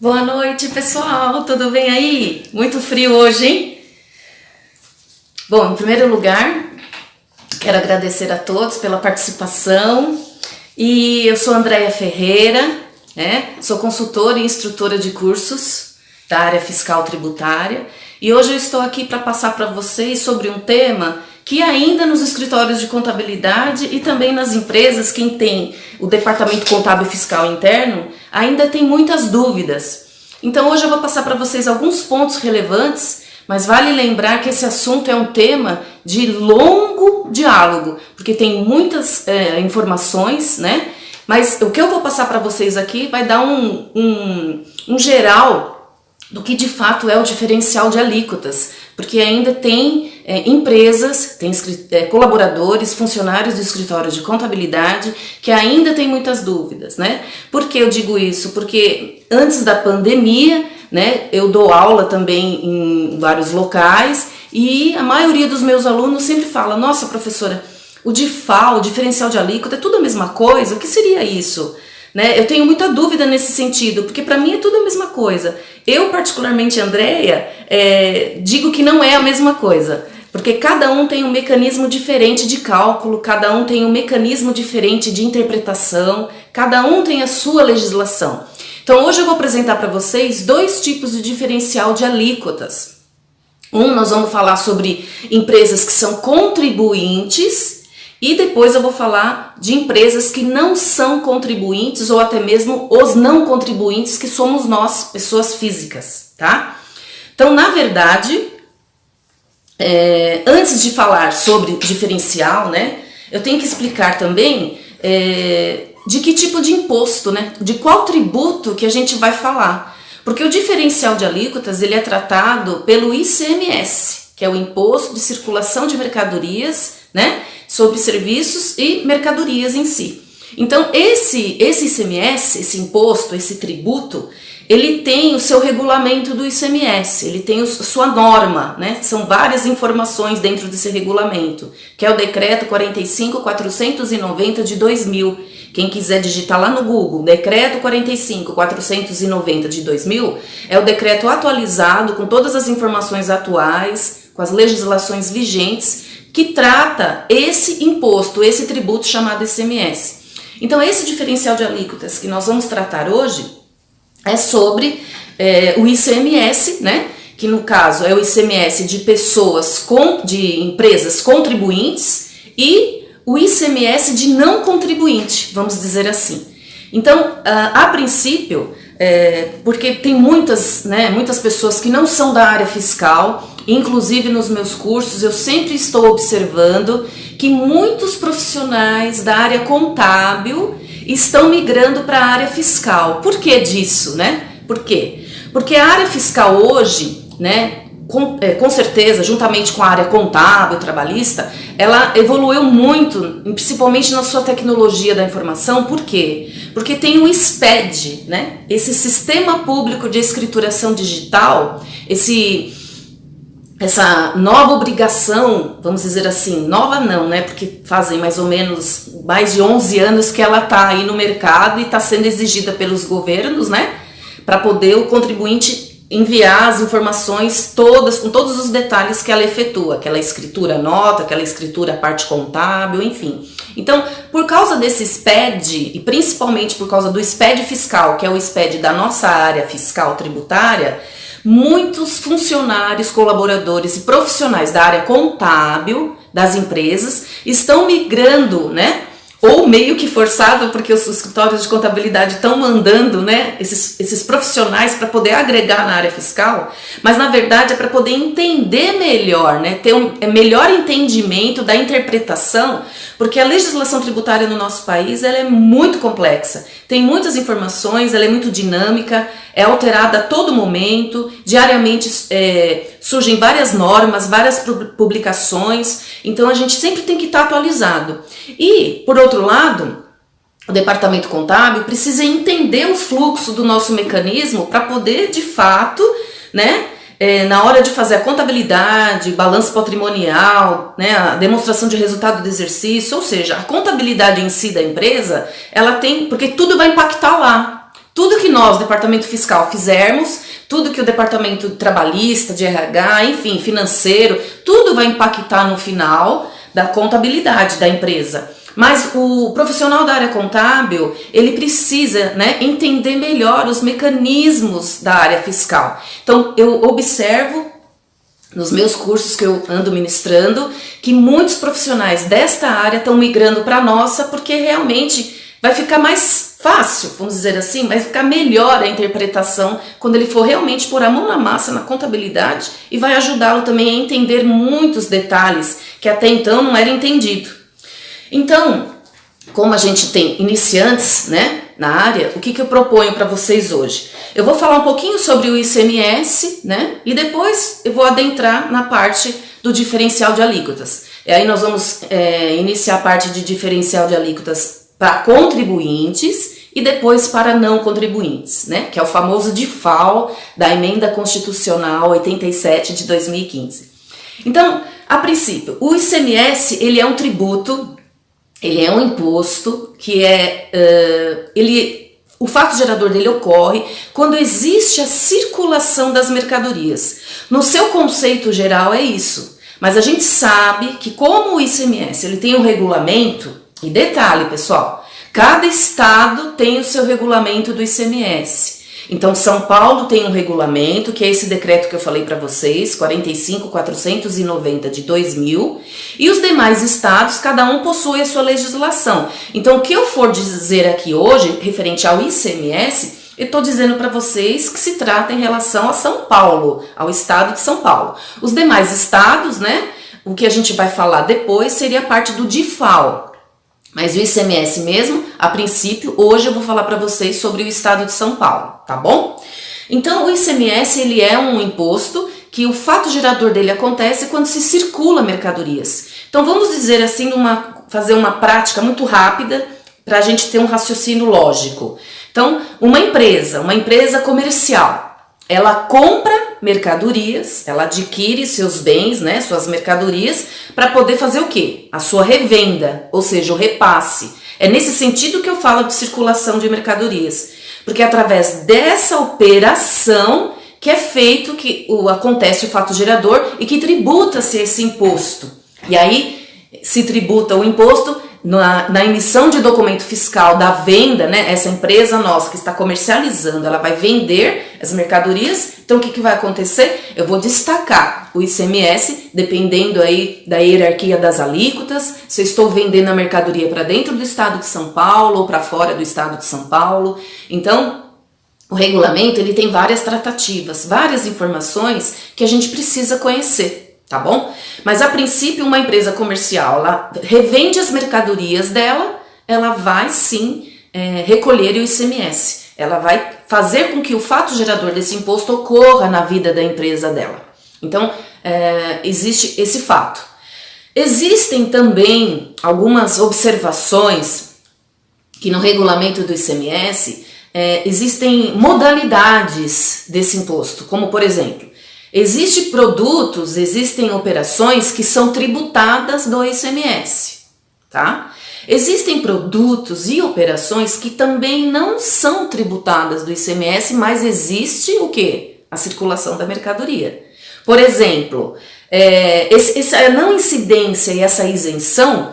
Boa noite, pessoal. Tudo bem aí? Muito frio hoje, hein? Bom, em primeiro lugar, quero agradecer a todos pela participação. E eu sou Andréia Ferreira, Sou consultora e instrutora de cursos da área fiscal tributária. E hoje eu estou aqui para passar para vocês sobre um tema que ainda nos escritórios de contabilidade e também nas empresas, quem tem o departamento contábil e fiscal interno, ainda tem muitas dúvidas. Então hoje eu vou passar para vocês alguns pontos relevantes, mas vale lembrar que esse assunto é um tema de longo diálogo, porque tem muitas informações, né? Mas o que eu vou passar para vocês aqui vai dar um geral do que de fato é o diferencial de alíquotas, porque ainda tem empresas, tem colaboradores, funcionários do escritório de contabilidade que ainda tem muitas dúvidas, né? Por que eu digo isso? Porque antes da pandemia, né, eu dou aula também em vários locais e a maioria dos meus alunos sempre fala: nossa, professora, o DIFAL, o diferencial de alíquota, é tudo a mesma coisa? O que seria isso? Né? Eu tenho muita dúvida nesse sentido, porque para mim é tudo a mesma coisa. Eu, particularmente, Andréia, digo que não é a mesma coisa, porque cada um tem um mecanismo diferente de cálculo, cada um tem um mecanismo diferente de interpretação, cada um tem a sua legislação. Então hoje eu vou apresentar para vocês dois tipos de diferencial de alíquotas. Nós vamos falar sobre empresas que são contribuintes, e depois eu vou falar de empresas que não são contribuintes ou até mesmo os não contribuintes, que somos nós, pessoas físicas, tá? Então, na verdade, antes de falar sobre diferencial, né, eu tenho que explicar também de que tipo de imposto, né, de qual tributo que a gente vai falar. Porque o diferencial de alíquotas, ele é tratado pelo ICMS, que é o Imposto de Circulação de Mercadorias, né, sobre serviços e mercadorias em si. Então esse ICMS, esse imposto, esse tributo, ele tem o seu regulamento do ICMS, ele tem sua norma, né? São várias informações dentro desse regulamento, que é o Decreto 45.490 de 2000. Quem quiser digitar lá no Google, Decreto 45.490 de 2000, é o decreto atualizado com todas as informações atuais, com as legislações vigentes, que trata esse imposto, esse tributo chamado ICMS. Então esse diferencial de alíquotas que nós vamos tratar hoje é sobre o ICMS, né? Que no caso é o ICMS de pessoas, de empresas contribuintes, e o ICMS de não contribuinte, vamos dizer assim. Então, a princípio, porque tem muitas pessoas que não são da área fiscal, inclusive nos meus cursos eu sempre estou observando que muitos profissionais da área contábil estão migrando para a área fiscal. Por que disso, né? Por quê? Porque a área fiscal hoje, né, com certeza, juntamente com a área contábil, trabalhista, ela evoluiu muito, principalmente na sua tecnologia da informação. Por quê? Porque tem o SPED, né? Esse Sistema Público de Escrituração Digital, essa nova obrigação, vamos dizer assim, nova não, né? Porque fazem mais ou menos mais de 11 anos que ela está aí no mercado e está sendo exigida pelos governos, né? Para poder o contribuinte enviar as informações todas, com todos os detalhes que ela efetua, aquela escritura nota, aquela escritura parte contábil, enfim. Então, por causa desse SPED, e principalmente por causa do SPED fiscal, que é o SPED da nossa área fiscal tributária, muitos funcionários, colaboradores e profissionais da área contábil das empresas estão migrando, né? Ou meio que forçado, porque os escritórios de contabilidade estão mandando, né, esses profissionais para poder agregar na área fiscal, mas na verdade é para poder entender melhor, né, ter um melhor entendimento da interpretação, porque a legislação tributária no nosso país ela é muito complexa, tem muitas informações, ela é muito dinâmica, é alterada a todo momento, diariamente surgem várias normas, várias publicações, então a gente sempre tem que estar atualizado. E, por outro lado, o departamento contábil precisa entender o fluxo do nosso mecanismo para poder, de fato, né, na hora de fazer a contabilidade, balanço patrimonial, né, a demonstração de resultado do exercício, ou seja, a contabilidade em si da empresa, ela tem, porque tudo vai impactar lá. Tudo que nós, departamento fiscal, fizermos, tudo que o departamento trabalhista, de RH, enfim, financeiro, tudo vai impactar no final da contabilidade da empresa. Mas o profissional da área contábil, ele precisa, né, entender melhor os mecanismos da área fiscal. Então, eu observo nos meus cursos que eu ando ministrando, que muitos profissionais desta área estão migrando para a nossa, porque realmente vai ficar mais fácil, vamos dizer assim, vai ficar melhor a interpretação quando ele for realmente pôr a mão na massa na contabilidade e vai ajudá-lo também a entender muitos detalhes que até então não era entendido. Então, como a gente tem iniciantes, né, na área, o que eu proponho para vocês hoje? Eu vou falar um pouquinho sobre o ICMS, né, e depois eu vou adentrar na parte do diferencial de alíquotas. E aí nós vamos iniciar a parte de diferencial de alíquotas para contribuintes e depois para não contribuintes, né, que é o famoso DIFAL da Emenda Constitucional 87 de 2015. Então, a princípio, o ICMS, ele é um tributo. Ele é um imposto que o fato gerador dele ocorre quando existe a circulação das mercadorias. No seu conceito geral é isso, mas a gente sabe que como o ICMS ele tem um regulamento, e detalhe pessoal, cada estado tem o seu regulamento do ICMS. Então São Paulo tem um regulamento, que é esse decreto que eu falei para vocês, 45.490 de 2000, e os demais estados, cada um possui a sua legislação. Então o que eu for dizer aqui hoje, referente ao ICMS, eu estou dizendo para vocês que se trata em relação a São Paulo, ao estado de São Paulo. Os demais estados, né, o que a gente vai falar depois seria a parte do DIFAL. Mas o ICMS mesmo, a princípio, hoje eu vou falar para vocês sobre o estado de São Paulo, tá bom? Então o ICMS ele é um imposto que o fato gerador dele acontece quando se circula mercadorias. Então vamos dizer assim, fazer uma prática muito rápida para a gente ter um raciocínio lógico. Então uma empresa comercial, ela compra mercadorias, ela adquire seus bens, né, suas mercadorias, para poder fazer o quê? A sua revenda, ou seja, o repasse. É nesse sentido que eu falo de circulação de mercadorias, porque é através dessa operação que é feito, acontece o fato gerador e que tributa-se esse imposto. E aí se tributa o imposto na emissão de documento fiscal da venda, né? Essa empresa nossa que está comercializando, ela vai vender as mercadorias. Então o que vai acontecer? Eu vou destacar o ICMS, dependendo aí da hierarquia das alíquotas, se eu estou vendendo a mercadoria para dentro do estado de São Paulo ou para fora do estado de São Paulo. Então o regulamento ele tem várias tratativas, várias informações que a gente precisa conhecer. Tá bom? Mas a princípio uma empresa comercial, ela revende as mercadorias dela, ela vai sim recolher o ICMS. Ela vai fazer com que o fato gerador desse imposto ocorra na vida da empresa dela. Então, existe esse fato. Existem também algumas observações que no regulamento do ICMS existem modalidades desse imposto, como por exemplo, existem produtos, existem operações que são tributadas do ICMS, tá? Existem produtos e operações que também não são tributadas do ICMS, mas existe o quê? A circulação da mercadoria. Por exemplo, essa não incidência e essa isenção,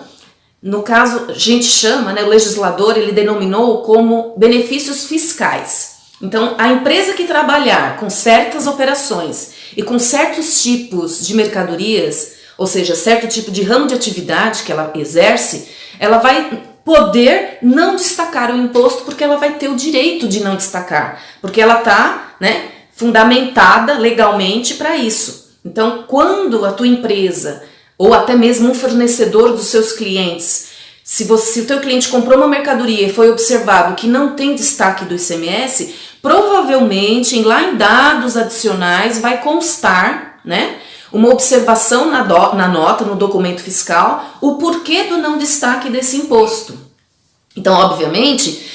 no caso, a gente chama, né, o legislador, ele denominou como benefícios fiscais. Então, a empresa que trabalhar com certas operações e com certos tipos de mercadorias, ou seja, certo tipo de ramo de atividade que ela exerce, ela vai poder não destacar o imposto porque ela vai ter o direito de não destacar, porque ela está, né, fundamentada legalmente para isso. Então, quando a tua empresa ou até mesmo um fornecedor dos seus clientes, se o teu cliente comprou uma mercadoria e foi observado que não tem destaque do ICMS, provavelmente lá em dados adicionais vai constar, né, uma observação na nota, no documento fiscal, o porquê do não destaque desse imposto. Então, obviamente,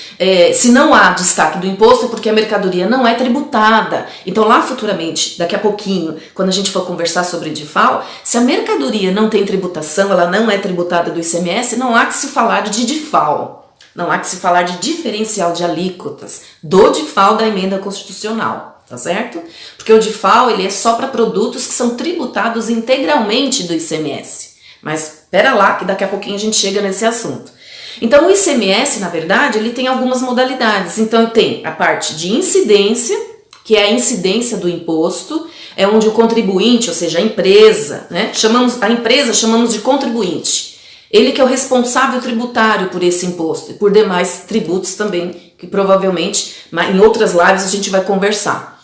se não há destaque do imposto é porque a mercadoria não é tributada. Então lá futuramente, daqui a pouquinho, quando a gente for conversar sobre DIFAL, se a mercadoria não tem tributação, ela não é tributada do ICMS, não há que se falar de DIFAL, Não há que se falar de diferencial de alíquotas do DIFAL da emenda constitucional, tá certo? Porque o DIFAL ele é só para produtos que são tributados integralmente do ICMS. Mas espera lá que daqui a pouquinho a gente chega nesse assunto. Então o ICMS, na verdade, ele tem algumas modalidades. Então tem a parte de incidência, que é a incidência do imposto, é onde o contribuinte, ou seja, a empresa, né, chamamos de contribuinte. Ele que é o responsável tributário por esse imposto e por demais tributos também, que provavelmente em outras lives a gente vai conversar.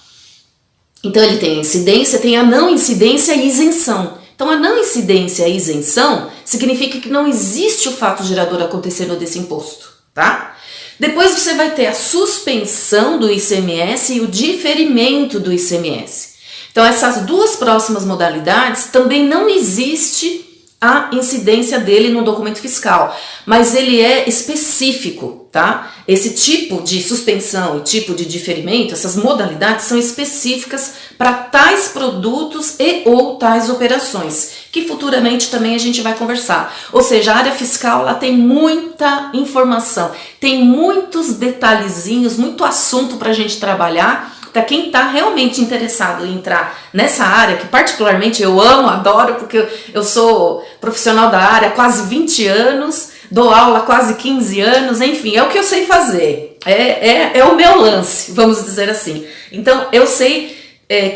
Então ele tem a incidência, tem a não incidência e isenção. Então a não incidência e isenção significa que não existe o fato gerador acontecendo desse imposto, tá? Depois você vai ter a suspensão do ICMS e o diferimento do ICMS. Então essas duas próximas modalidades também não existe a incidência dele no documento fiscal, mas ele é específico, tá? Esse tipo de suspensão e tipo de diferimento, essas modalidades são específicas para tais produtos e ou tais operações, que futuramente também a gente vai conversar. Ou seja, a área fiscal ela tem muita informação, tem muitos detalhezinhos, muito assunto para a gente trabalhar. Para quem está realmente interessado em entrar nessa área, que particularmente eu amo, adoro, porque eu sou profissional da área há quase 20 anos, dou aula há quase 15 anos, enfim, é o que eu sei fazer, é o meu lance, vamos dizer assim. Então eu sei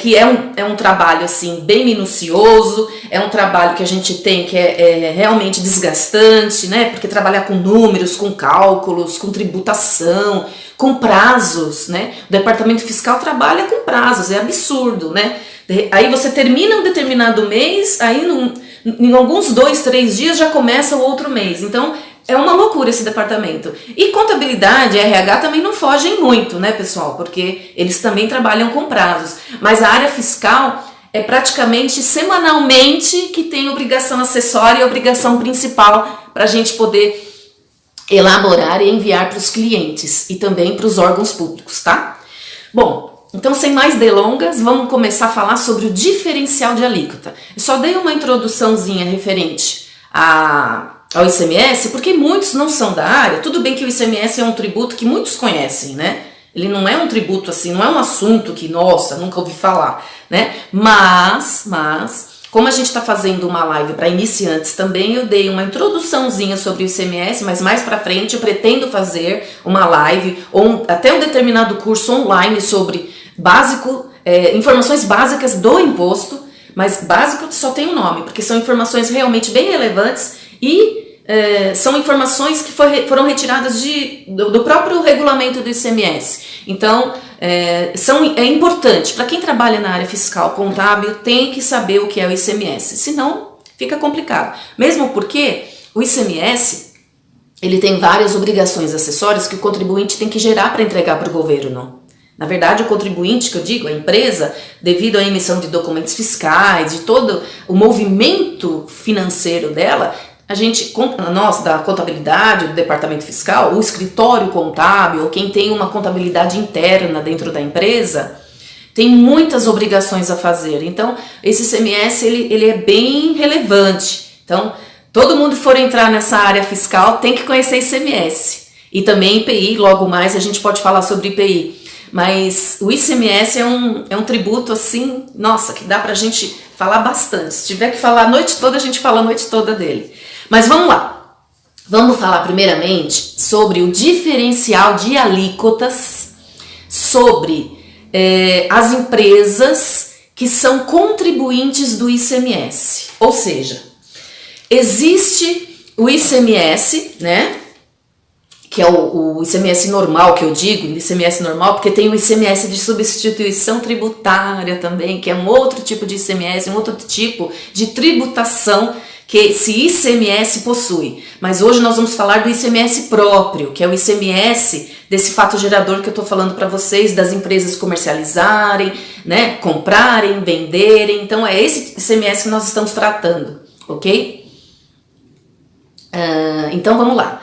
que é um trabalho assim bem minucioso, é um trabalho que a gente tem que é realmente desgastante, né? Porque trabalhar com números, com cálculos, com tributação, com prazos, né? O departamento fiscal trabalha com prazos, é absurdo, né? Aí você termina um determinado mês, aí em alguns 2, 3 dias já começa o outro mês. Então é uma loucura esse departamento. E contabilidade e RH também não fogem muito, né, pessoal? Porque eles também trabalham com prazos. Mas a área fiscal é praticamente semanalmente que tem obrigação acessória e obrigação principal para a gente poder elaborar e enviar para os clientes e também para os órgãos públicos, tá? Bom, então sem mais delongas, vamos começar a falar sobre o diferencial de alíquota. Eu só dei uma introduçãozinha referente ao ICMS, porque muitos não são da área. Tudo bem que o ICMS é um tributo que muitos conhecem, né? Ele não é um tributo assim, não é um assunto que, nossa, nunca ouvi falar, né? Mas como a gente está fazendo uma live para iniciantes também, eu dei uma introduçãozinha sobre o ICMS, mas mais para frente eu pretendo fazer uma live ou até um determinado curso online sobre informações básicas do imposto, mas básico só tem um nome, porque são informações realmente bem relevantes e são informações que foram retiradas do próprio regulamento do ICMS. Então, é importante, para quem trabalha na área fiscal contábil, tem que saber o que é o ICMS, senão fica complicado. Mesmo porque o ICMS, ele tem várias obrigações acessórias que o contribuinte tem que gerar para entregar para o governo. Na verdade, o contribuinte, que eu digo, a empresa, devido à emissão de documentos fiscais, de todo o movimento financeiro dela, nós da contabilidade, do departamento fiscal, o escritório contábil, quem tem uma contabilidade interna dentro da empresa, tem muitas obrigações a fazer. Então, esse ICMS ele é bem relevante. Então, todo mundo que for entrar nessa área fiscal tem que conhecer ICMS. E também IPI, logo mais a gente pode falar sobre IPI. Mas o ICMS é um tributo assim, nossa, que dá pra gente falar bastante. Se tiver que falar a noite toda, a gente fala a noite toda dele. Mas vamos lá. Vamos falar primeiramente sobre o diferencial de alíquotas sobre as empresas que são contribuintes do ICMS. Ou seja, existe o ICMS, né? Que é o ICMS normal, que eu digo, ICMS normal, porque tem o ICMS de substituição tributária também, que é um outro tipo de ICMS, um outro tipo de tributação que esse ICMS possui. Mas hoje nós vamos falar do ICMS próprio, que é o ICMS desse fato gerador que eu estou falando para vocês, das empresas comercializarem, né, comprarem, venderem. Então é esse ICMS que nós estamos tratando, ok? Então vamos lá.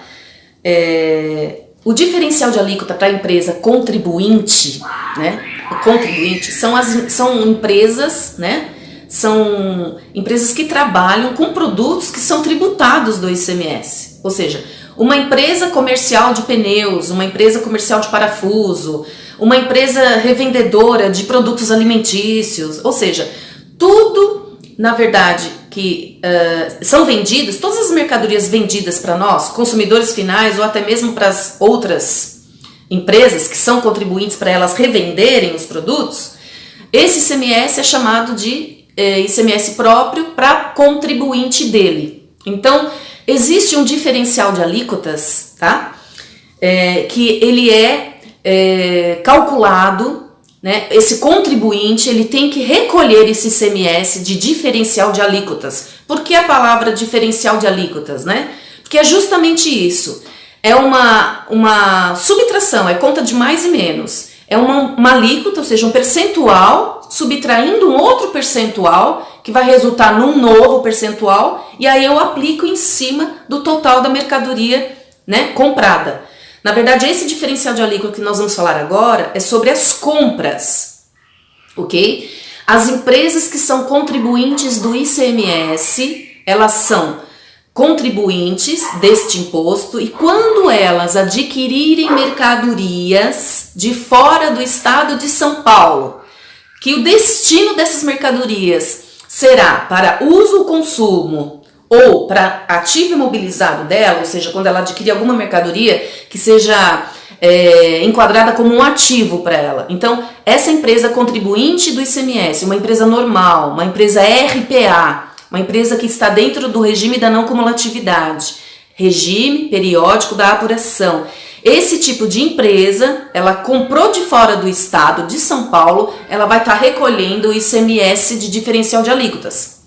O diferencial de alíquota para a empresa contribuinte, né? O contribuinte são empresas, né? São empresas que trabalham com produtos que são tributados do ICMS. Ou seja, uma empresa comercial de pneus, uma empresa comercial de parafuso, uma empresa revendedora de produtos alimentícios, ou seja, tudo, na verdade, que são vendidos, todas as mercadorias vendidas para nós, consumidores finais ou até mesmo para as outras empresas que são contribuintes para elas revenderem os produtos, esse ICMS é chamado de ICMS próprio para contribuinte dele. Então, existe um diferencial de alíquotas, tá? Que ele é calculado, né? Esse contribuinte ele tem que recolher esse ICMS de diferencial de alíquotas. Por que a palavra diferencial de alíquotas, né? Porque é justamente isso. É uma subtração, é conta de mais e menos. É uma alíquota, ou seja, um percentual subtraindo um outro percentual que vai resultar num novo percentual e aí eu aplico em cima do total da mercadoria, né, comprada. Na verdade, esse diferencial de alíquota que nós vamos falar agora é sobre as compras, ok? As empresas que são contribuintes do ICMS, elas são contribuintes deste imposto e quando elas adquirirem mercadorias de fora do estado de São Paulo, que o destino dessas mercadorias será para uso ou consumo ou para ativo imobilizado dela, ou seja, quando ela adquirir alguma mercadoria que seja enquadrada como um ativo para ela. Então, essa empresa contribuinte do ICMS, uma empresa normal, uma empresa RPA, uma empresa que está dentro do regime da não cumulatividade, regime periódico da apuração. Esse tipo de empresa, ela comprou de fora do estado de São Paulo, ela vai estar recolhendo o ICMS de diferencial de alíquotas.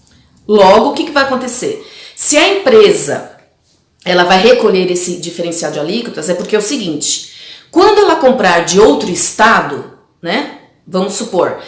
Logo, o que vai acontecer? Se a empresa ela vai recolher esse diferencial de alíquotas, é porque é o seguinte, quando ela comprar de outro estado, né, vamos supor,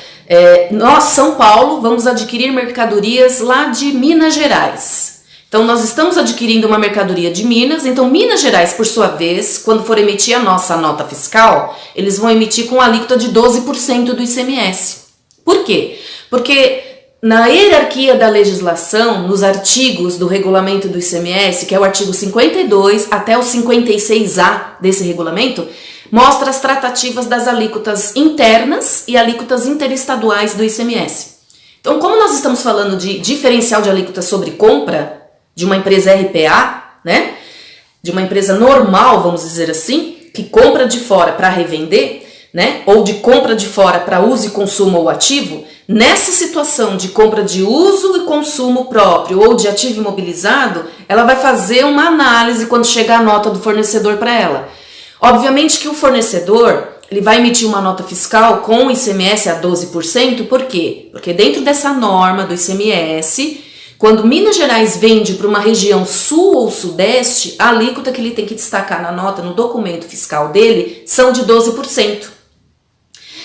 nós, São Paulo, vamos adquirir mercadorias lá de Minas Gerais. Então, nós estamos adquirindo uma mercadoria de Minas, então Minas Gerais, por sua vez, quando for emitir a nossa nota fiscal, eles vão emitir com alíquota de 12% do ICMS. Por quê? Porque na hierarquia da legislação, nos artigos do regulamento do ICMS, que é o artigo 52 até o 56A desse regulamento, mostra as tratativas das alíquotas internas e alíquotas interestaduais do ICMS. Então, como nós estamos falando de diferencial de alíquota sobre compra de uma empresa RPA, né? De uma empresa normal, vamos dizer assim, que compra de fora para revender, né? Ou de compra de fora para uso e consumo ou ativo, nessa situação de compra de uso e consumo próprio ou de ativo imobilizado, ela vai fazer uma análise quando chegar a nota do fornecedor para ela. Obviamente que o fornecedor ele vai emitir uma nota fiscal com ICMS a 12%, por quê? Porque dentro dessa norma do ICMS, quando Minas Gerais vende para uma região sul ou sudeste, a alíquota que ele tem que destacar na nota, no documento fiscal dele, são de 12%.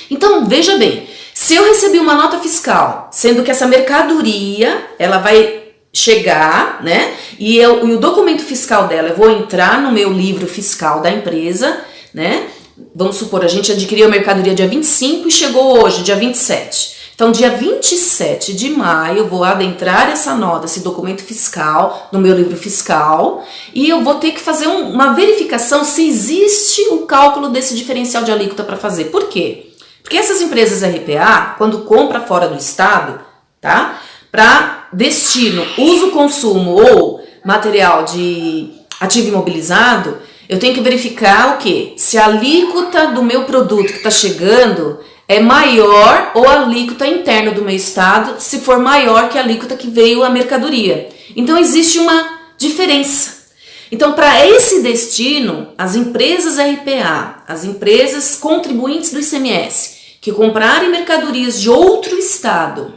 Então, veja bem, se eu recebi uma nota fiscal, sendo que essa mercadoria, ela vai chegar, né? E o documento fiscal dela, eu vou entrar no meu livro fiscal da empresa, né? Vamos supor, a gente adquiriu a mercadoria dia 25 e chegou hoje, dia 27. Então, dia 27 de maio, eu vou adentrar essa nota, esse documento fiscal, no meu livro fiscal, e eu vou ter que fazer uma verificação se existe o cálculo desse diferencial de alíquota para fazer. Por quê? Porque essas empresas RPA, quando compra fora do estado, tá? Para destino, uso, consumo ou material de ativo imobilizado, eu tenho que verificar o quê? Se a alíquota do meu produto que está chegando é maior ou a alíquota interna do meu estado, se for maior que a alíquota que veio a mercadoria. Então, existe uma diferença. Então, para esse destino, as empresas RPA, as empresas contribuintes do ICMS, que comprarem mercadorias de outro estado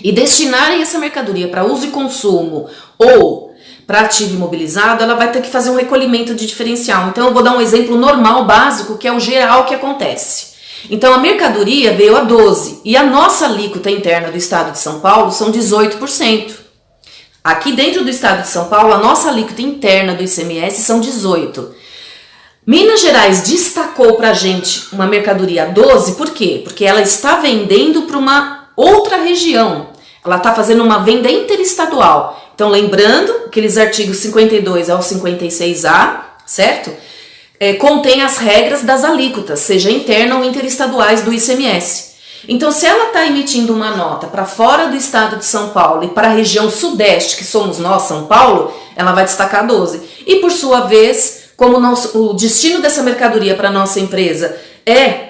e destinarem essa mercadoria para uso e consumo ou para ativo imobilizado, ela vai ter que fazer um recolhimento de diferencial. Então, eu vou dar um exemplo normal, básico, que é o geral que acontece. Então, a mercadoria veio a 12% e a nossa alíquota interna do estado de São Paulo são 18%. Aqui dentro do estado de São Paulo, a nossa alíquota interna do ICMS são 18%. Minas Gerais destacou para a gente uma mercadoria a 12%, por quê? Porque ela está vendendo para uma outra região. Ela está fazendo uma venda interestadual. Então, lembrando, aqueles artigos 52 ao 56A, certo? Contém as regras das alíquotas, seja interna ou interestaduais do ICMS. Então, se ela está emitindo uma nota para fora do estado de São Paulo e para a região sudeste, que somos nós, São Paulo, ela vai destacar 12. E, por sua vez, como o destino dessa mercadoria para a nossa empresa é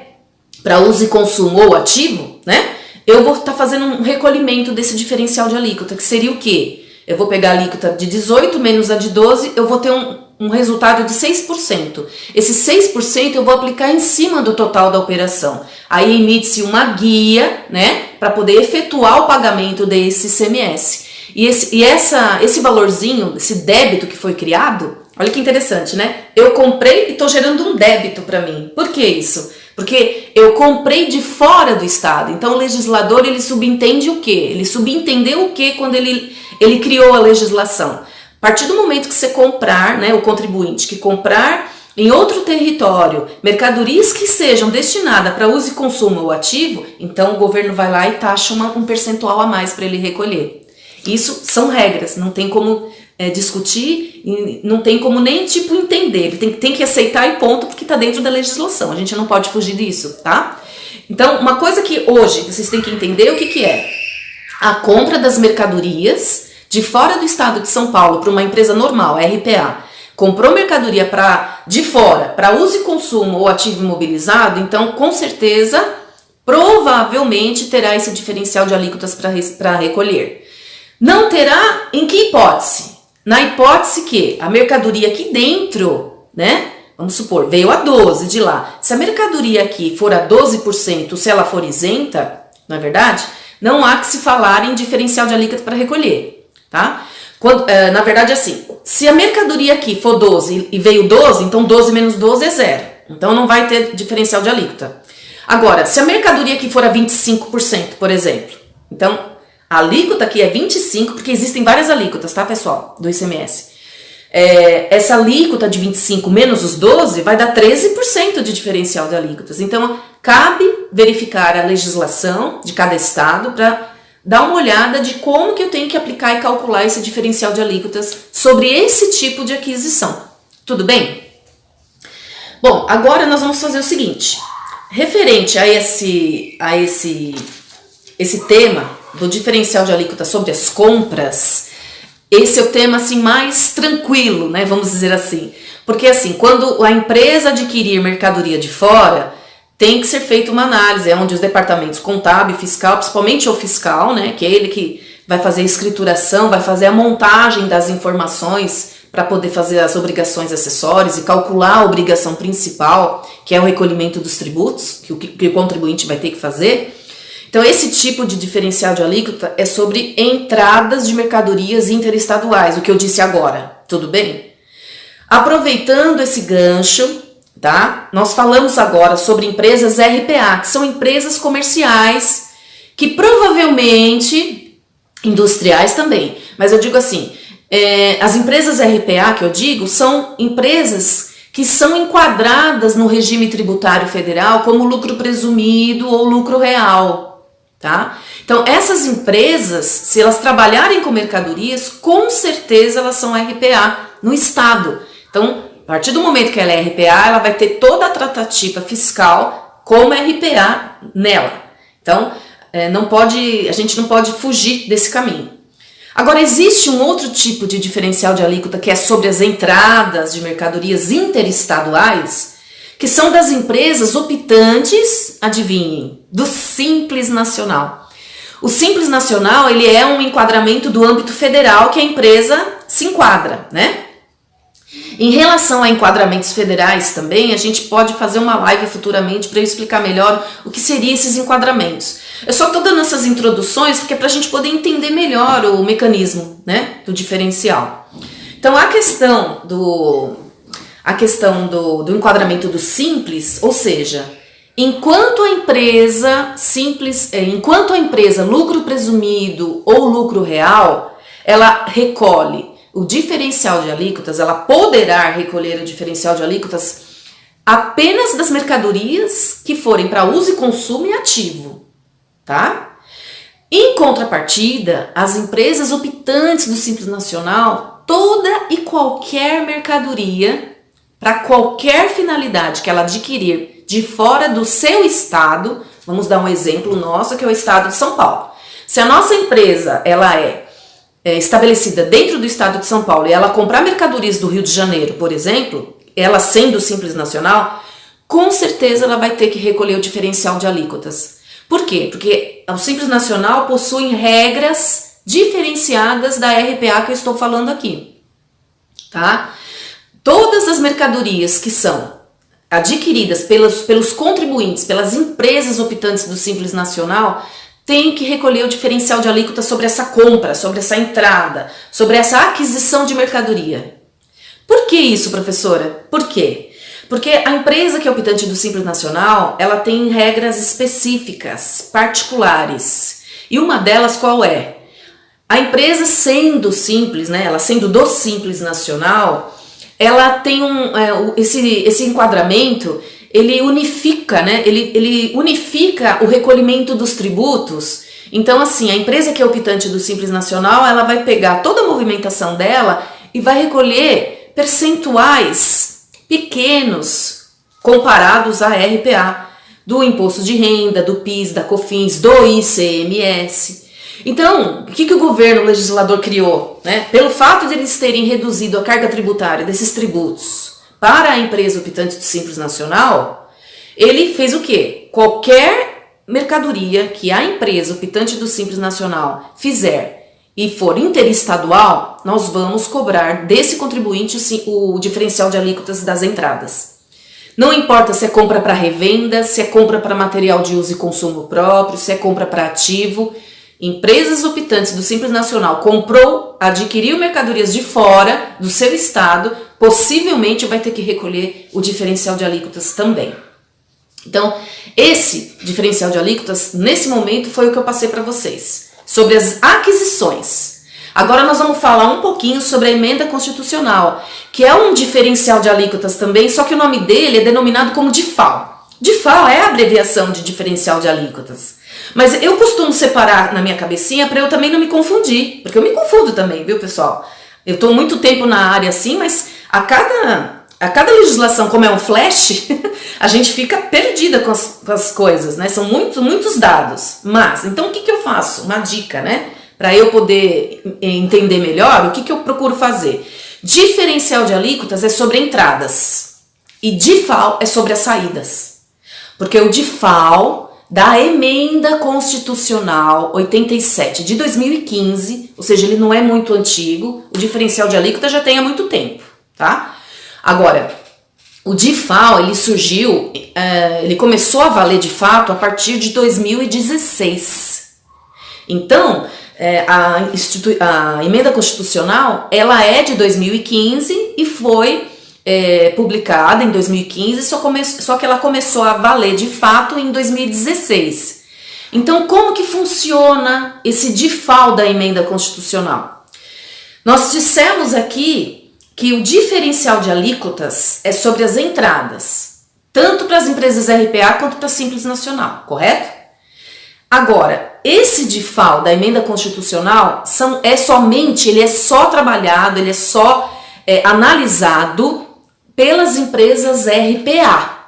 para uso e consumo ou ativo, né? Eu vou estar fazendo um recolhimento desse diferencial de alíquota, que seria o quê? Eu vou pegar a alíquota de 18 menos a de 12, eu vou ter um resultado de 6%. Esse 6% eu vou aplicar em cima do total da operação. Aí emite-se uma guia, né, para poder efetuar o pagamento desse ICMS. E esse valorzinho, esse débito que foi criado, olha que interessante, né? Eu comprei e estou gerando um débito para mim. Por que isso? Porque eu comprei de fora do estado. Então o legislador, ele subentende o quê? Ele subentendeu o quê quando ele criou a legislação? A partir do momento que você comprar, né, o contribuinte que comprar em outro território mercadorias que sejam destinadas para uso e consumo ou ativo, então o governo vai lá e taxa um percentual a mais para ele recolher. Isso são regras, não tem como discutir, não tem como nem tipo entender, ele tem que aceitar e ponto, porque está dentro da legislação, a gente não pode fugir disso, tá? Então, uma coisa que hoje vocês têm que entender o que é a compra das mercadorias de fora do estado de São Paulo para uma empresa normal, RPA, comprou mercadoria de fora para uso e consumo ou ativo imobilizado, então com certeza, provavelmente terá esse diferencial de alíquotas para recolher. Não terá em que hipótese? Na hipótese que a mercadoria aqui dentro, né, vamos supor, veio a 12 de lá. Se a mercadoria aqui for a 12%, se ela for isenta, não é verdade? Não há que se falar em diferencial de alíquota para recolher, tá? Na verdade, assim, se a mercadoria aqui for 12 e veio 12, então 12 menos 12 é 0. Então não vai ter diferencial de alíquota. Agora, se a mercadoria aqui for a 25%, por exemplo, então a alíquota aqui é 25%, porque existem várias alíquotas, tá, pessoal, do ICMS. Essa alíquota de 25 menos os 12 vai dar 13% de diferencial de alíquotas. Então, cabe verificar a legislação de cada estado para dar uma olhada de como que eu tenho que aplicar e calcular esse diferencial de alíquotas sobre esse tipo de aquisição. Tudo bem? Bom, agora nós vamos fazer o seguinte. Referente a esse tema do diferencial de alíquota sobre as compras, esse é o tema assim mais tranquilo, né? Vamos dizer assim. Porque assim, quando a empresa adquirir mercadoria de fora, tem que ser feita uma análise, onde os departamentos contábil, fiscal, principalmente o fiscal, né, que é ele que vai fazer a escrituração, vai fazer a montagem das informações para poder fazer as obrigações acessórias e calcular a obrigação principal, que é o recolhimento dos tributos, que o contribuinte vai ter que fazer. Então, esse tipo de diferencial de alíquota é sobre entradas de mercadorias interestaduais, o que eu disse agora, tudo bem? Aproveitando esse gancho, tá? Nós falamos agora sobre empresas RPA, que são empresas comerciais, que provavelmente, industriais também, mas eu digo assim, as empresas RPA que eu digo são empresas que são enquadradas no regime tributário federal como lucro presumido ou lucro real. Tá? Então, essas empresas, se elas trabalharem com mercadorias, com certeza elas são RPA no estado. Então, a partir do momento que ela é RPA, ela vai ter toda a tratativa fiscal como RPA nela. Então, a gente não pode fugir desse caminho. Agora, existe um outro tipo de diferencial de alíquota que é sobre as entradas de mercadorias interestaduais, que são das empresas optantes, adivinhem, do Simples Nacional. O Simples Nacional, ele é um enquadramento do âmbito federal que a empresa se enquadra, né? Em relação a enquadramentos federais também, a gente pode fazer uma live futuramente para eu explicar melhor o que seriam esses enquadramentos. Eu só estou dando essas introduções porque é para a gente poder entender melhor o mecanismo, né, do diferencial. Então, a questão do enquadramento do simples, ou seja, enquanto a empresa lucro presumido ou lucro real, ela recolhe o diferencial de alíquotas, ela poderá recolher o diferencial de alíquotas apenas das mercadorias que forem para uso e consumo e ativo, tá? Em contrapartida, as empresas optantes do Simples Nacional, toda e qualquer mercadoria, para qualquer finalidade que ela adquirir de fora do seu estado, vamos dar um exemplo nosso, que é o estado de São Paulo. Se a nossa empresa ela é estabelecida dentro do estado de São Paulo e ela comprar mercadorias do Rio de Janeiro, por exemplo, ela sendo Simples Nacional, com certeza ela vai ter que recolher o diferencial de alíquotas. Por quê? Porque o Simples Nacional possui regras diferenciadas da RPA que eu estou falando aqui, tá? Todas as mercadorias que são adquiridas pelos contribuintes, pelas empresas optantes do Simples Nacional, têm que recolher o diferencial de alíquota sobre essa compra, sobre essa entrada, sobre essa aquisição de mercadoria. Por que isso, professora? Por quê? Porque a empresa que é optante do Simples Nacional, ela tem regras específicas, particulares. E uma delas qual é? A empresa sendo simples, né, ela sendo do Simples Nacional, ela tem esse enquadramento, ele unifica, né, ele unifica o recolhimento dos tributos. Então, assim, a empresa que é optante do Simples Nacional, ela vai pegar toda a movimentação dela e vai recolher percentuais pequenos comparados à RPA, do imposto de renda, do PIS, da COFINS, do ICMS. Então, o que o governo, o legislador criou? Né? Pelo fato de eles terem reduzido a carga tributária desses tributos para a empresa optante do Simples Nacional, ele fez o quê? Qualquer mercadoria que a empresa optante do Simples Nacional fizer e for interestadual, nós vamos cobrar desse contribuinte o diferencial de alíquotas das entradas. Não importa se é compra para revenda, se é compra para material de uso e consumo próprio, se é compra para ativo, empresas optantes do Simples Nacional adquiriu mercadorias de fora do seu estado, possivelmente vai ter que recolher o diferencial de alíquotas também. Então, esse diferencial de alíquotas, nesse momento, foi o que eu passei para vocês, sobre as aquisições. Agora nós vamos falar um pouquinho sobre a emenda constitucional, que é um diferencial de alíquotas também, só que o nome dele é denominado como DIFAL. DIFAL é a abreviação de diferencial de alíquotas. Mas eu costumo separar na minha cabecinha para eu também não me confundir, porque eu me confundo também, viu, pessoal? Eu estou muito tempo na área assim, mas a cada legislação, como é um flash, a gente fica perdida com as coisas, né? São muitos dados. Mas, então o que eu faço? Uma dica, né? Para eu poder entender melhor, o que eu procuro fazer? Diferencial de alíquotas é sobre entradas e DIFAL é sobre as saídas. Porque o DIFAL da Emenda Constitucional 87 de 2015, ou seja, ele não é muito antigo, o diferencial de alíquota já tem há muito tempo, tá? Agora, o DIFAL, ele surgiu, ele começou a valer de fato a partir de 2016. Então, a Emenda Constitucional, ela é de 2015 e foi publicada em 2015, só que ela começou a valer de fato em 2016. Então, como que funciona esse DIFAL da Emenda Constitucional? Nós dissemos aqui que o diferencial de alíquotas é sobre as entradas, tanto para as empresas RPA quanto para a Simples Nacional, correto? Agora, esse DIFAL da Emenda Constitucional ele é só trabalhado, ele é só analisado pelas empresas RPA.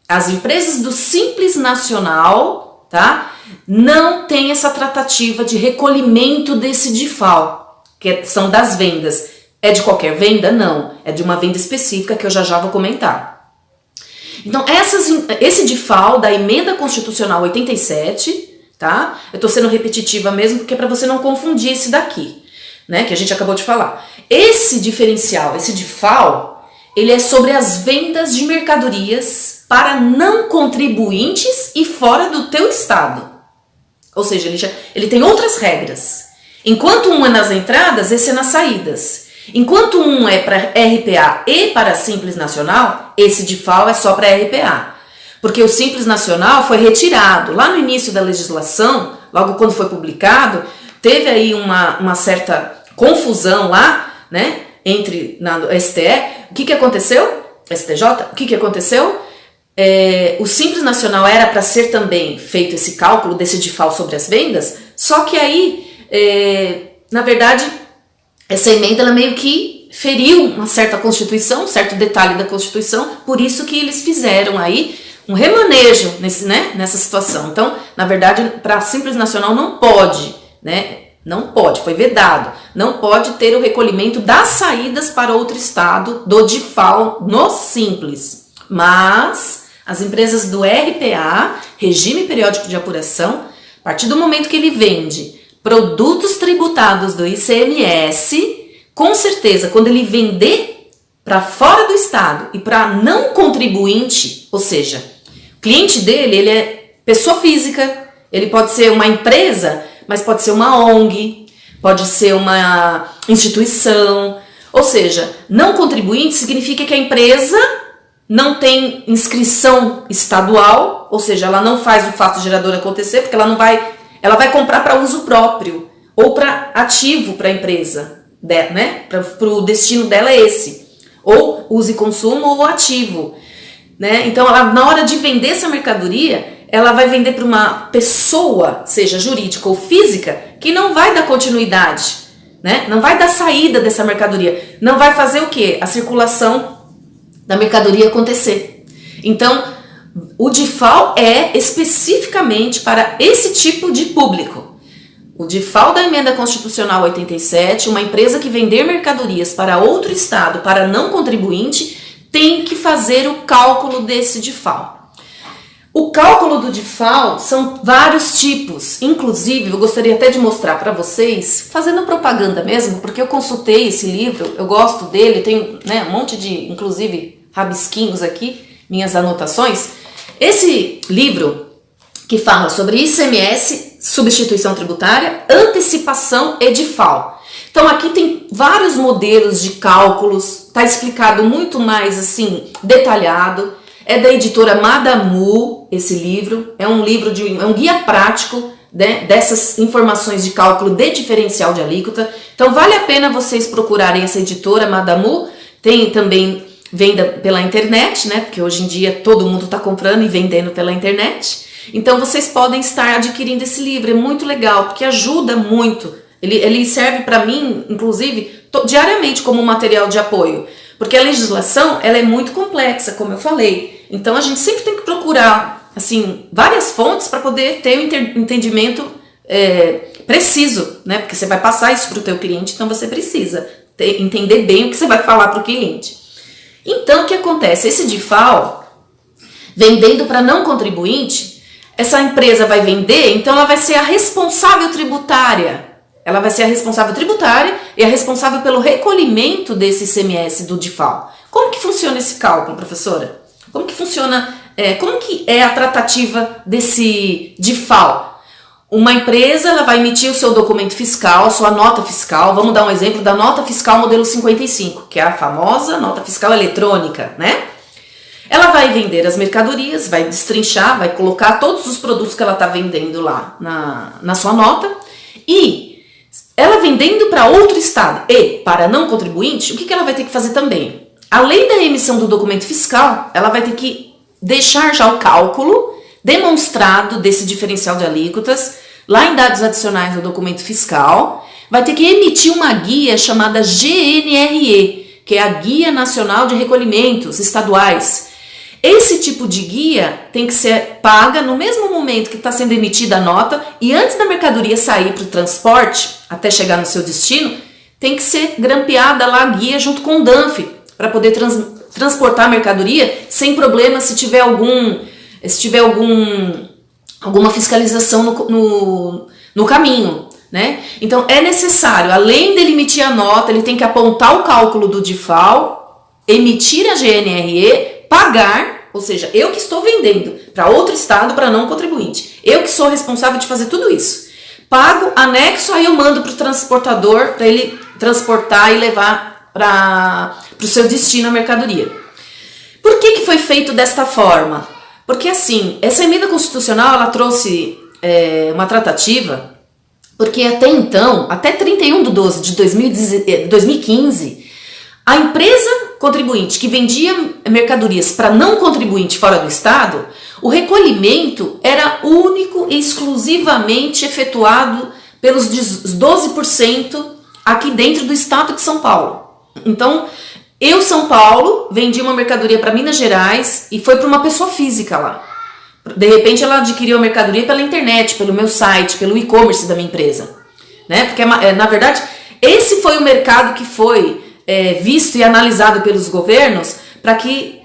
As empresas do Simples Nacional, tá? Não tem essa tratativa de recolhimento desse DIFAL, que são das vendas. É de qualquer venda? Não. É de uma venda específica que eu já vou comentar. Então, esse DIFAL da Emenda Constitucional 87, tá? Eu tô sendo repetitiva mesmo, porque é para você não confundir esse daqui, né? Que a gente acabou de falar. Esse diferencial, esse DIFAL, ele é sobre as vendas de mercadorias para não contribuintes e fora do teu estado. Ou seja, ele tem outras regras. Enquanto um é nas entradas, esse é nas saídas. Enquanto um é para RPA e para Simples Nacional, esse DIFAL é só para RPA. Porque o Simples Nacional foi retirado. Lá no início da legislação, logo quando foi publicado, teve aí uma certa confusão lá, né, na STE. O que aconteceu? STJ? O que aconteceu? O Simples Nacional era para ser também feito esse cálculo desse DIFAL sobre as vendas, Só que aí, na verdade, essa emenda ela meio que feriu uma certa Constituição, um certo detalhe da Constituição, por isso que eles fizeram aí um remanejo nessa situação. Então, na verdade, para a Simples Nacional não pode, né? Não pode, foi vedado. Não pode ter o recolhimento das saídas para outro estado do DIFAL no Simples. Mas as empresas do RPA, Regime Periódico de Apuração, a partir do momento que ele vende produtos tributados do ICMS, com certeza, quando ele vender para fora do estado e para não contribuinte, ou seja, o cliente dele, ele é pessoa física, ele pode ser uma empresa, mas pode ser uma ONG, pode ser uma instituição, ou seja, não contribuinte significa que a empresa não tem inscrição estadual, ou seja, ela não faz o fato gerador acontecer, porque ela vai comprar para uso próprio ou para ativo para a empresa, né? Para o destino dela é esse, ou uso e consumo ou ativo, né? Então, ela, na hora de vender essa mercadoria, ela vai vender para uma pessoa, seja jurídica ou física, que não vai dar continuidade, né? Não vai dar saída dessa mercadoria, não vai fazer o quê? A circulação da mercadoria acontecer. Então, o DIFAL é especificamente para esse tipo de público. O DIFAL da Emenda Constitucional 87, uma empresa que vender mercadorias para outro estado, para não contribuinte, tem que fazer o cálculo desse DIFAL. O cálculo do DIFAL são vários tipos, inclusive eu gostaria até de mostrar para vocês, fazendo propaganda mesmo, porque eu consultei esse livro, eu gosto dele, tem, né, um monte de, inclusive, rabisquinhos aqui, minhas anotações. Esse livro que fala sobre ICMS, substituição tributária, antecipação e DIFAL. Então aqui tem vários modelos de cálculos, está explicado muito mais assim, detalhado. É da editora Madamu, esse livro, é um guia prático, né, dessas informações de cálculo de diferencial de alíquota. Então vale a pena vocês procurarem essa editora Madamu, tem também venda pela internet, né, porque hoje em dia todo mundo está comprando e vendendo pela internet. Então vocês podem estar adquirindo esse livro, é muito legal, porque ajuda muito. Ele serve para mim, inclusive, diariamente como material de apoio, porque a legislação ela é muito complexa, como eu falei. Então a gente sempre tem que procurar assim, várias fontes para poder ter um entendimento preciso, né? Porque você vai passar isso para o teu cliente, então você precisa entender bem o que você vai falar para o cliente. Então o que acontece? Esse DIFAL, vendendo para não contribuinte, essa empresa vai vender, então ela vai ser a responsável tributária. Ela vai ser a responsável tributária e a responsável pelo recolhimento desse ICMS do DIFAL. Como que funciona esse cálculo, professora? Como que funciona, como que é a tratativa desse DIFAL? Uma empresa ela vai emitir o seu documento fiscal, sua nota fiscal. Vamos dar um exemplo da nota fiscal modelo 55, que é a famosa nota fiscal eletrônica, né? Ela vai vender as mercadorias, vai destrinchar, vai colocar todos os produtos que ela está vendendo lá na sua nota. E ela vendendo para outro estado e para não contribuinte, o que ela vai ter que fazer também? Além da emissão do documento fiscal, ela vai ter que deixar já o cálculo demonstrado desse diferencial de alíquotas, lá em dados adicionais do documento fiscal, vai ter que emitir uma guia chamada GNRE, que é a Guia Nacional de Recolhimentos Estaduais. Esse tipo de guia tem que ser paga no mesmo momento que está sendo emitida a nota e antes da mercadoria sair para o transporte, até chegar no seu destino, tem que ser grampeada lá a guia junto com o DANF, para poder transportar a mercadoria sem problema se tiver alguma fiscalização no caminho, né? Então é necessário, além dele emitir a nota, ele tem que apontar o cálculo do DIFAL, emitir a GNRE, pagar, ou seja, eu que estou vendendo para outro estado, para não contribuinte, eu que sou responsável de fazer tudo isso. Pago, anexo, aí eu mando para o transportador para ele transportar e levar para o seu destino a mercadoria. Por que foi feito desta forma? Porque assim, essa emenda constitucional ela trouxe uma tratativa, porque até então, até 31/12 de 2015, a empresa contribuinte que vendia mercadorias para não contribuinte fora do estado, o recolhimento era único e exclusivamente efetuado pelos 12% aqui dentro do estado de São Paulo. Então, eu, São Paulo, vendi uma mercadoria para Minas Gerais e foi para uma pessoa física lá. De repente ela adquiriu a mercadoria pela internet, pelo meu site, pelo e-commerce da minha empresa, né? Porque na verdade esse foi o mercado que foi visto e analisado pelos governos para que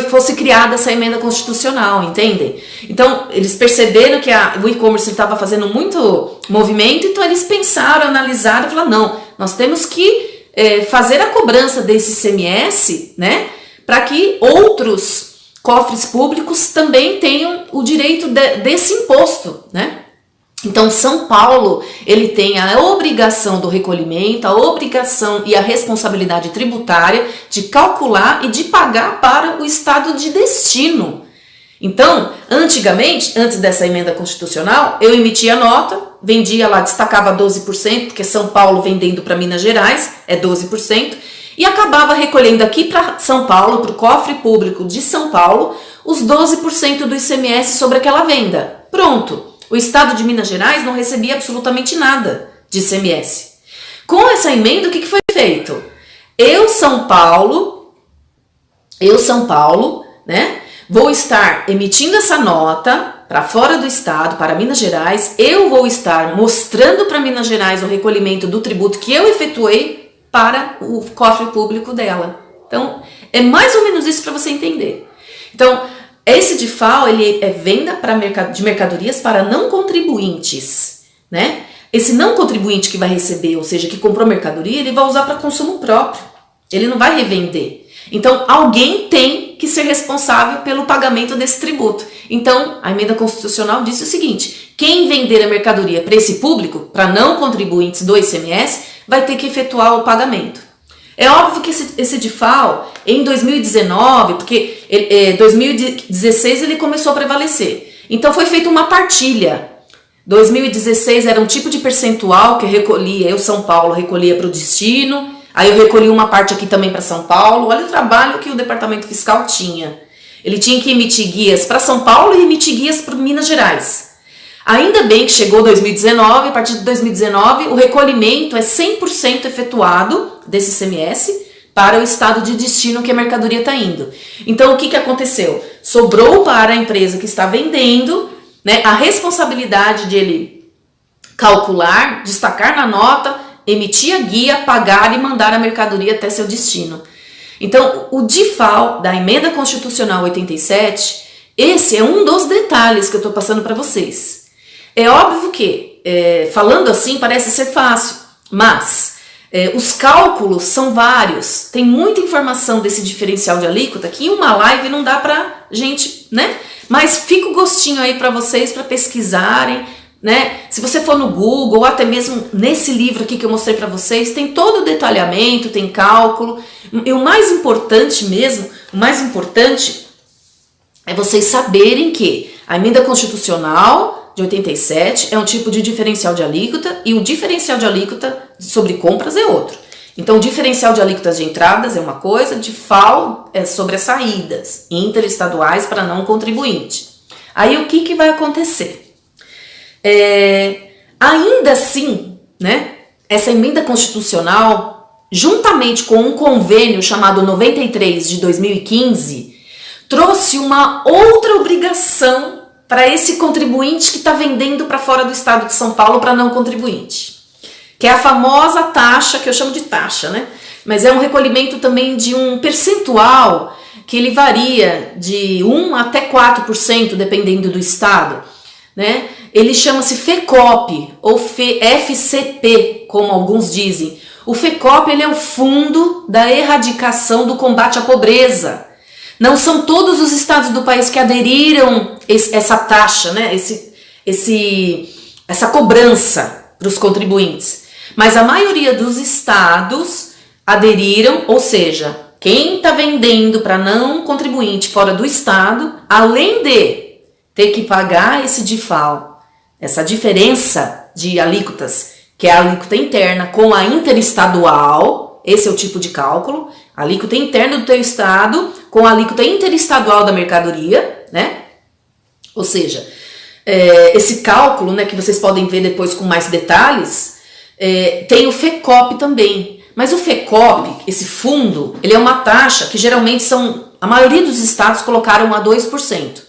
fosse criada essa emenda constitucional, entendem? Então eles perceberam que o e-commerce estava fazendo muito movimento, então eles pensaram, analisaram e falaram, não, nós temos que fazer a cobrança desse ICMS, né? Para que outros cofres públicos também tenham o direito desse imposto, né? Então, São Paulo, ele tem a obrigação do recolhimento, a obrigação e a responsabilidade tributária de calcular e de pagar para o estado de destino. Então, antigamente, antes dessa emenda constitucional, eu emitia nota, vendia lá, destacava 12%, porque São Paulo vendendo para Minas Gerais é 12%, e acabava recolhendo aqui para São Paulo, para o cofre público de São Paulo, os 12% do ICMS sobre aquela venda. Pronto, o estado de Minas Gerais não recebia absolutamente nada de ICMS. Com essa emenda, o que foi feito? Eu, São Paulo, né, vou estar emitindo essa nota para fora do estado, para Minas Gerais, eu vou estar mostrando para Minas Gerais o recolhimento do tributo que eu efetuei para o cofre público dela. Então, é mais ou menos isso para você entender. Então, esse DIFAL, ele é venda de mercadorias para não contribuintes, né? Esse não contribuinte que vai receber, ou seja, que comprou mercadoria, ele vai usar para consumo próprio. Ele não vai revender. Então, alguém tem que ser responsável pelo pagamento desse tributo. Então, a emenda constitucional disse o seguinte, quem vender a mercadoria para esse público, para não contribuintes do ICMS, vai ter que efetuar o pagamento. É óbvio que esse DIFAL, em 2019, porque 2016 ele começou a prevalecer. Então foi feita uma partilha. 2016 era um tipo de percentual que eu, São Paulo, recolhia para o destino. Aí eu recolhi uma parte aqui também para São Paulo. Olha o trabalho que o Departamento Fiscal tinha. Ele tinha que emitir guias para São Paulo e emitir guias para Minas Gerais. Ainda bem que chegou 2019, a partir de 2019 o recolhimento é 100% efetuado desse ICMS para o estado de destino que a mercadoria está indo. Então o que aconteceu? Sobrou para a empresa que está vendendo, né, a responsabilidade de ele calcular, destacar na nota, emitir a guia, pagar e mandar a mercadoria até seu destino. Então o DIFAL da Emenda Constitucional 87, esse é um dos detalhes que eu estou passando para vocês. É óbvio que, falando assim, parece ser fácil, mas os cálculos são vários. Tem muita informação desse diferencial de alíquota que em uma live não dá pra gente, né? Mas fica o gostinho aí para vocês, para pesquisarem, né? Se você for no Google, ou até mesmo nesse livro aqui que eu mostrei para vocês, tem todo o detalhamento, tem cálculo. E o mais importante mesmo, o mais importante é vocês saberem que a emenda constitucional de 87 é um tipo de diferencial de alíquota e o diferencial de alíquota sobre compras é outro. Então, o diferencial de alíquotas de entradas é uma coisa, DIFAL é sobre as saídas interestaduais para não contribuinte. Aí, o que vai acontecer? Ainda assim, né, essa emenda constitucional, juntamente com um convênio chamado 93 de 2015, trouxe uma outra obrigação para esse contribuinte que está vendendo para fora do estado de São Paulo para não contribuinte, que é a famosa taxa, que eu chamo de taxa, né? Mas é um recolhimento também de um percentual que ele varia de 1 até 4%, dependendo do estado, né? Ele chama-se FECOP ou FCP, como alguns dizem. O FECOP, ele é o Fundo da Erradicação do Combate à Pobreza. Não são todos os estados do país que aderiram essa taxa, né? Essa cobrança para os contribuintes. Mas a maioria dos estados aderiram, ou seja, quem está vendendo para não contribuinte fora do estado, além de ter que pagar esse DIFAL, essa diferença de alíquotas, que é a alíquota interna com a interestadual, esse é o tipo de cálculo, a alíquota interna do teu estado com a alíquota interestadual da mercadoria, né? Ou seja, esse cálculo, né, que vocês podem ver depois com mais detalhes, tem o FECOP também. Mas o FECOP, esse fundo, ele é uma taxa que geralmente a maioria dos estados colocaram a 2%.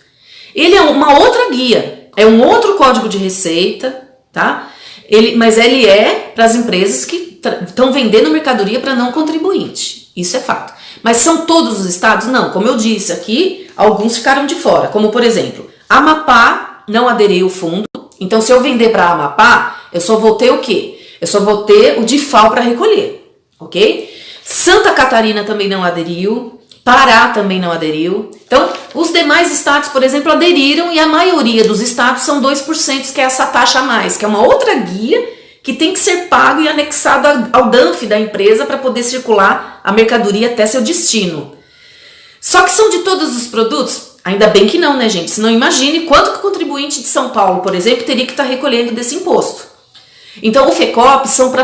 Ele é uma outra guia, é um outro código de receita, tá? Mas ele é para as empresas que estão vendendo mercadoria para não contribuinte. Isso é fato. Mas são todos os estados? Não. Como eu disse aqui, alguns ficaram de fora. Como, por exemplo, Amapá não aderiu ao fundo. Então, se eu vender para Amapá, eu só vou ter o quê? Eu só vou ter o DIFAL para recolher, ok? Santa Catarina também não aderiu. Pará também não aderiu. Então, os demais estados, por exemplo, aderiram e a maioria dos estados são 2%, que é essa taxa a mais, que é uma outra guia que tem que ser pago e anexado ao DANF da empresa para poder circular a mercadoria até seu destino. Só que são de todos os produtos? Ainda bem que não, né, gente? Senão imagine quanto que o contribuinte de São Paulo, por exemplo, teria que estar recolhendo desse imposto. Então, o FECOP são para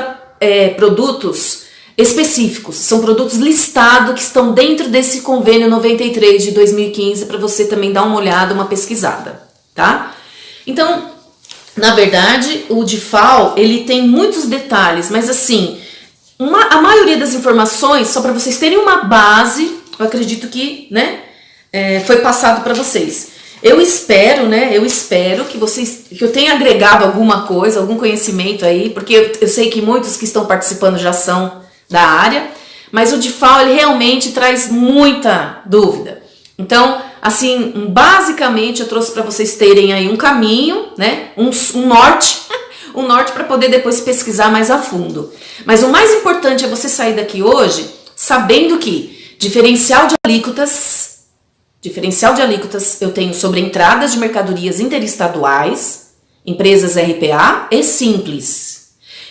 produtos específicos, são produtos listados que estão dentro desse convênio 93 de 2015 para você também dar uma olhada, uma pesquisada, tá? Então, na verdade, o DIFAL, ele tem muitos detalhes, mas assim, a maioria das informações, só para vocês terem uma base, eu acredito que, né, foi passado para vocês. Eu espero que eu tenha agregado alguma coisa, algum conhecimento aí, porque eu sei que muitos que estão participando já são da área, mas o DIFAL, ele realmente traz muita dúvida. Então, assim, basicamente eu trouxe para vocês terem aí um caminho, né, um norte, um norte para poder depois pesquisar mais a fundo. Mas o mais importante é você sair daqui hoje sabendo que diferencial de alíquotas eu tenho sobre entradas de mercadorias interestaduais, empresas RPA e simples.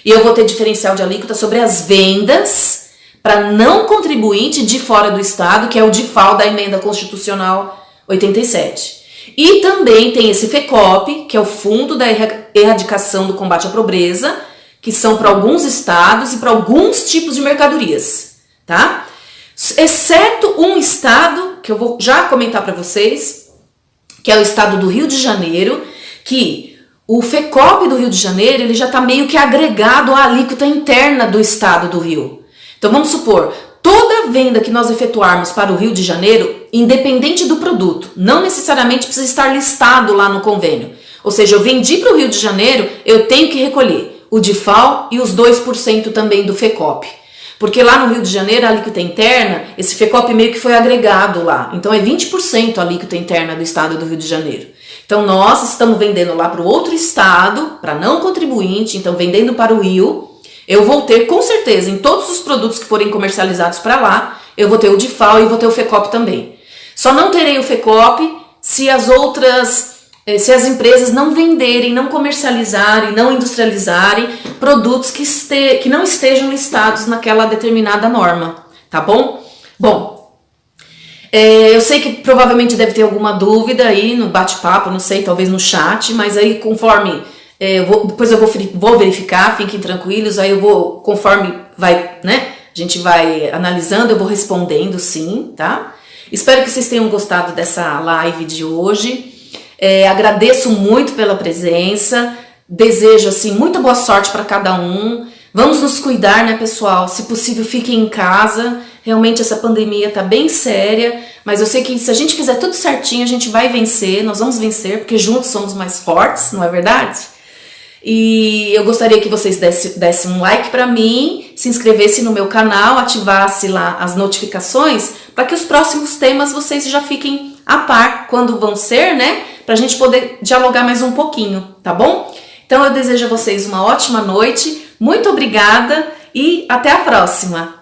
E eu vou ter diferencial de alíquota sobre as vendas para não contribuinte de fora do estado, que é o DIFAL da Emenda Constitucional 87. E também tem esse FECOP, que é o Fundo da Erradicação do Combate à Pobreza, que são para alguns estados e para alguns tipos de mercadorias, tá? Exceto um estado, que eu vou já comentar para vocês, que é o estado do Rio de Janeiro, que o FECOP do Rio de Janeiro, ele já está meio que agregado à alíquota interna do estado do Rio. Então vamos supor, toda venda que nós efetuarmos para o Rio de Janeiro, independente do produto, não necessariamente precisa estar listado lá no convênio. Ou seja, eu vendi para o Rio de Janeiro, eu tenho que recolher o DIFAL e os 2% também do FECOP. Porque lá no Rio de Janeiro, a alíquota interna, esse FECOP meio que foi agregado lá. Então é 20% a alíquota interna do estado do Rio de Janeiro. Então nós estamos vendendo lá para o outro estado, para não contribuinte, então vendendo para o Rio, eu vou ter com certeza em todos os produtos que forem comercializados para lá, eu vou ter o DIFAL e vou ter o FECOP também. Só não terei o FECOP se as empresas não venderem, não comercializarem, não industrializarem produtos que não estejam listados naquela determinada norma, tá bom? Bom, eu sei que provavelmente deve ter alguma dúvida aí no bate-papo, não sei, talvez no chat, mas aí conforme, depois eu vou verificar, fiquem tranquilos, aí conforme vai, né, a gente vai analisando, eu vou respondendo sim, tá? Espero que vocês tenham gostado dessa live de hoje. Agradeço muito pela presença, desejo assim muita boa sorte para cada um. Vamos nos cuidar, né, pessoal? Se possível, fiquem em casa. Realmente essa pandemia tá bem séria, mas eu sei que se a gente fizer tudo certinho, a gente vai vencer, nós vamos vencer, porque juntos somos mais fortes, não é verdade? E eu gostaria que vocês dessem um like para mim, se inscrevessem no meu canal, ativasse lá as notificações, para que os próximos temas vocês já fiquem a par quando vão ser, né? Pra gente poder dialogar mais um pouquinho, tá bom? Então eu desejo a vocês uma ótima noite, muito obrigada e até a próxima!